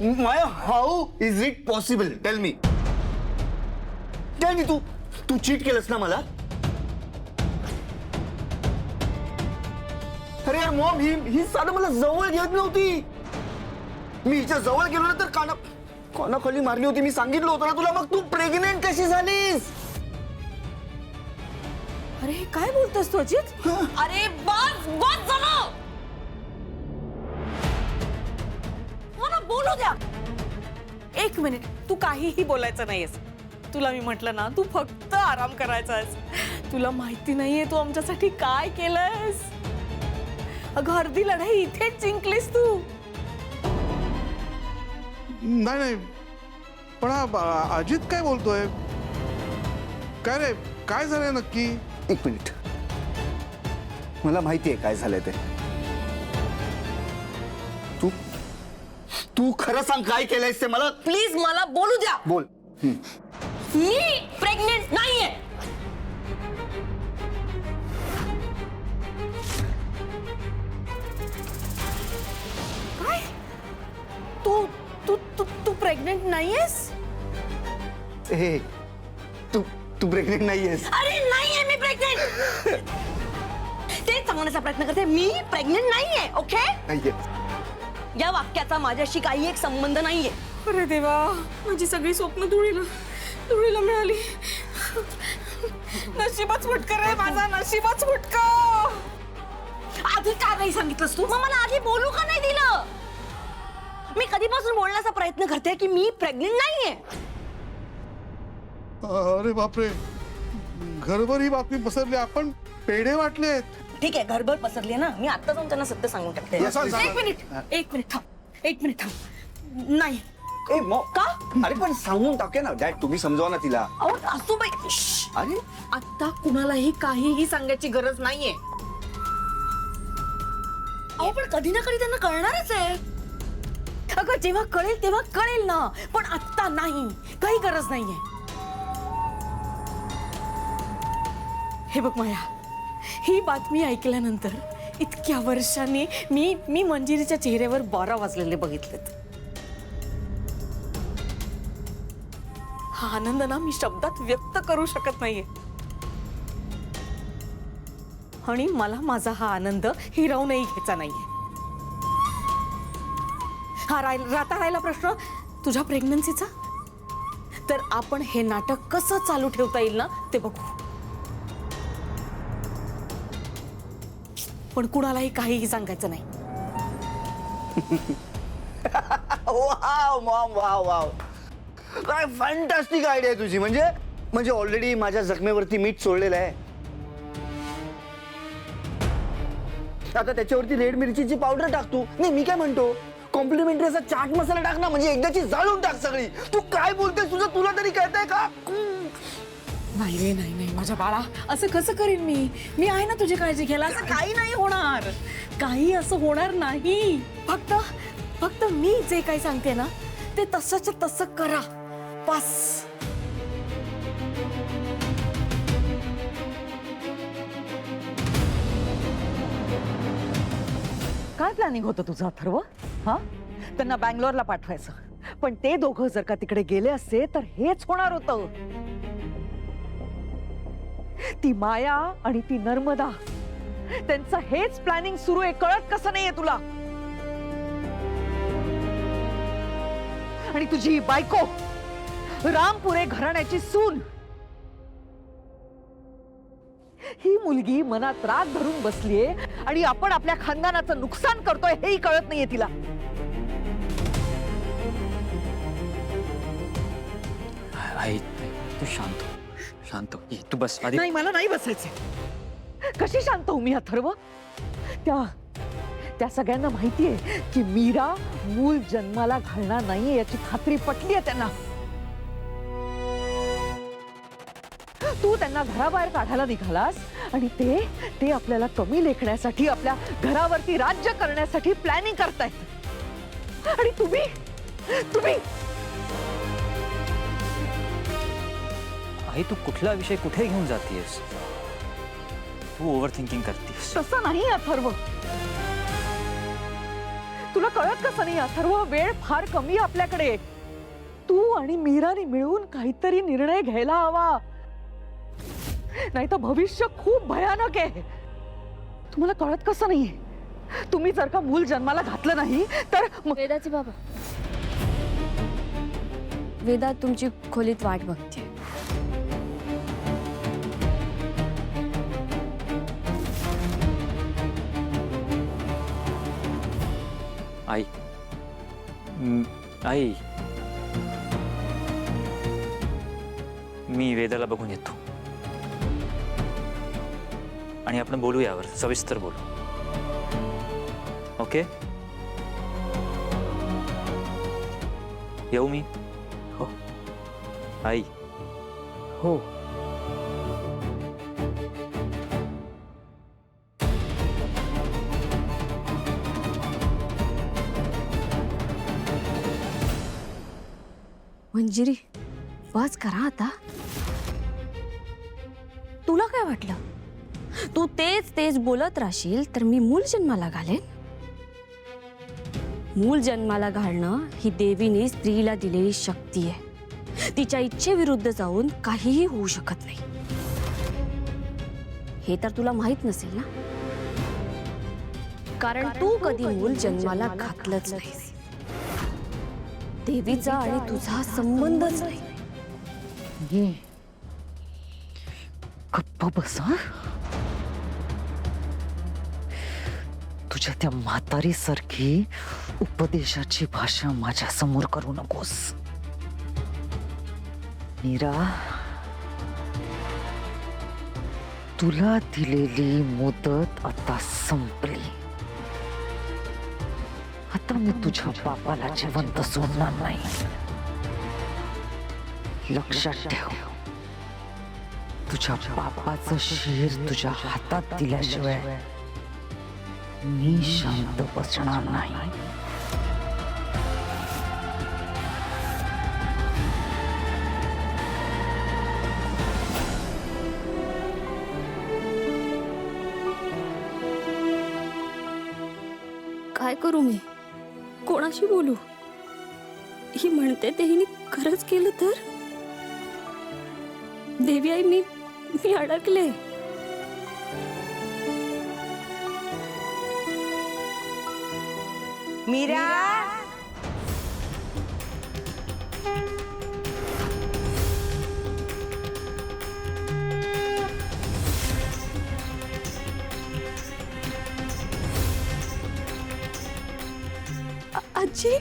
Maya, how is it possible? Tell me तू cheat केलंस ना मला? अरे यार मॉम, ही साधं मला जवळ घेत नव्हती. मी हिच्या जवळ गेलो ना तर कानाखाली मारली होती. मी सांगितलं होतं ना तुला. मग तू प्रेग्नेंट कशी झालीस? अरे काय बोलतोस तू अजित? अरे बस बस झालं. मला बोलू द्या. एक मिनिट, तू काहीही बोलायचं नाहीयेस. तुला मी म्हटलं ना, तू फक्त आराम करायचा आहेस. तुला माहिती नाहीये तू आमच्यासाठी काय केलंयस. अगं अर्धी लढाई इथेच जिंकलीस तू. नाही, पण हा अजित काय बोलतोय? काय रे, काय झालंय नक्की? एक मिनिट, मला माहिती आहे काय झालंय ते. तू खरं सांग काय केलंयस ते मला. प्लीज मला बोलू द्या. बोल. मी प्रेग्नेंट नाहीये. काय? तू प्रेग्नेंट नाहीयेस? हे तू प्रेग्नेंट नाहीयेस? अरे नाहीये मी प्रेग्नेंट. ते सांगण्याचा प्रयत्न करते, मी प्रेग्नेंट नाहीये. ओके, नाहीयेस. या वाक्याचा माझ्याशी काही एक संबंध नाहीये. अरे देवा, माझी सगळी स्वप्न धुळीला मिळाली. नशीबच फुटकर आहे माझा, नशीबच फुटका. आधी का नाही सांगितलंस तू? मग मला आधी बोलू का नाही दिलं? मी कधीपासून बोलण्याचा प्रयत्न करते की मी प्रेग्नेंट नाहीये. अरे बापरे, घरभर ही बातमी पसरली. आपण पेढे वाटलेत. ठीक आहे, घरभर पसरली ना. मी आता जाऊन त्यांना सत्य सांगून टाकते. एक मिनिट थांब. नाही. ए मॉम, का? अरे पण सांगून टाके ना डॅड. तुम्ही समजावा ना तिला. अहो सासूबाई, अरे आता कुणालाही काहीही सांगायची गरज नाहीये. अहो पण कधी ना कधी त्यांना कळणारच आहे. अगं जेव्हा कळेल तेव्हा कळेल ना, पण आता नाही, काही गरज नाहीये. हे बघ माया, ही बातमी ऐकल्यानंतर इतक्या वर्षांनी मी मंजिरीच्या चेहऱ्यावर 12 वाजलेले बघितलेत. हा आनंद ना मी शब्दात व्यक्त करू शकत नाहीये. आणि मला माझा हा आनंद हिरावूनही घ्यायचा नाहीये. हा राहिला प्रश्न तुझ्या प्रेग्नन्सीचा. तर आपण हे नाटक कसं चालू ठेवता येईल ना ते बघू. पण कुणालाही काहीही सांगायचं नाही. Wow Maugham, wow. काय फॅन्टास्टिक आयडिया आहे तुझी. म्हणजे ऑलरेडी माझ्या जखमेवरती मीठ सोडलेलं आहे. आता त्याच्यावरती रेड मिरचीची पावडर टाक तू. नाही मी काय म्हणतो, कॉम्प्लिमेंटरी असा चाट मसाला टाक ना, म्हणजे एकदाची जाळून टाक सगळी. तू काय बोलतेस? तुला तरी कळतंय का? नाही रे, नाही माझ्या बाळा, असं कसं करीन मी आहे ना तुझी काळजी घ्यायला. असं काही नाही होणार, काही असं होणार नाही. फक्त मी जे काही सांगते ना ते तसंच तसं करा बस. काय प्लॅनिंग होतं तुझं अथर्व? हा, त्यांना बँगलोरला पाठवायचं, पण ते दोघं जर का तिकडे गेले असते तर हेच होणार होतं. ती माया आणि ती नर्मदा, त्यांचं हेच प्लॅनिंग सुरू आहे. कळत कसं नाहीये तुला? आणि तुझी बायको रामपुरे घराण्याची सून, ही मुलगी मनात राग धरून बसलीये आणि आपण आपल्या खानदानाचं नुकसान करतोय हेही कळत नाहीये तिला. आई तू शांत हो. तू बस आधी. नाही, मला नाही बसायचंय. कशी शांत होऊ मी अथर्व? त्या सगळ्यांना माहितीये की मीरा मूल जन्माला घालणार नाहीये याची खात्री पटली आहे त्यांना. तू त्यांना घराबाहेर काढायला निघालास आणि ते आपल्याला कमी लेखण्यासाठी, आपल्या घरावरती राज्य करण्यासाठी प्लॅनिंग करतायत. आणि तुम्ही आई तू कुठला विषय कुठे घेऊन जातेस? तू ओव्हर थिंकिंग करतेस. तसं नाही अथर्व. तुला कळत कसं नाही अथर्व? वेळ फार कमी आहे आपल्याकडे. तू आणि मीराने मिळून काहीतरी निर्णय घ्यायला हवा, नाही तर भविष्य खूप भयानक आहे. तुम्हाला कळत कसं नाहीये? तुम्ही जर का मूल जन्माला घातलं नाही तर वेदाचे बाबा, वेदा तुमची खोलीत वाट बघते. आई आई, मी वेदाला बघून येतो आणि आपण बोलू यावर, सविस्तर बोलू. ओके, येऊ मी? हो आई. हो. मंजिरी, बस करा आता. तुला काय वाटलं? तू तेच तेच बोलत राहशील तर मी मूल जन्माला घालेन? मूल जन्माला घालणं ही देवीने स्त्रीला दिलेली शक्ती आहे. तिच्या इच्छेविरुद्ध जाऊन काहीही होऊ शकत नाही. हे तर तुला माहित नसेल ना, कारण तू कधी मूल जन्माला घातलंच नाहीस. देवीचा आणि तुझा संबंधच नाही. ये गप्प बस हं? तुझ्या त्या म्हातारी सारखी उपदेशाची भाषा माझ्या समोर करू नकोस. मीरा, तुला दिलेली मुदत आता संपली. आता मी तुझ्या बापाला जिवंत सोडणार नाही. लक्षात ठेव, तुझ्या बापाचं शिर तुझ्या हातात दिल्याशिवाय मी शांत बसणार नाही. काय करू मी? कोणाशी बोलू? ही म्हणते ते हिने खरंच केलं तर? देवी आई, मी अडकले. मीरा, आजी,